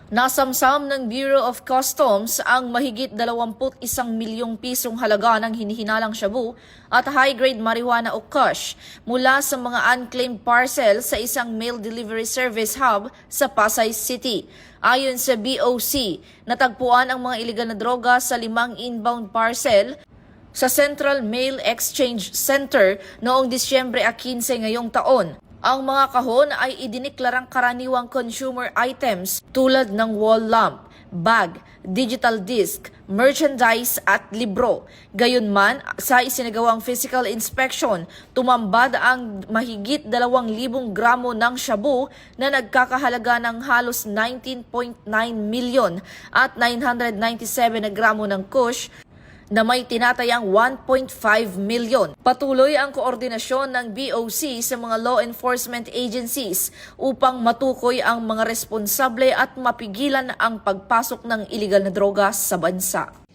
Nasamsam ng Bureau of Customs ang mahigit 21 milyong pisong halaga ng hinihinalang shabu at high-grade marijuana o kush mula sa mga unclaimed parcel sa isang mail delivery service hub sa Pasay City. Ayon sa BOC, natagpuan ang mga iligal na droga sa 5 inbound parcel sa Central Mail Exchange Center noong Disyembre 15 ngayong taon. Ang mga kahon ay idiniklarang karaniwang consumer items tulad ng wall lamp, bag, digital disc, merchandise at libro. Gayunman, sa isinagawang physical inspection, tumambad ang mahigit 2,000 gramo ng shabu na nagkakahalaga ng halos 19.9 milyon at 997 na gramo ng kush na may tinatayang 1.5 milyon. Patuloy ang koordinasyon ng BOC sa mga law enforcement agencies upang matukoy ang mga responsable at mapigilan ang pagpasok ng iligal na droga sa bansa.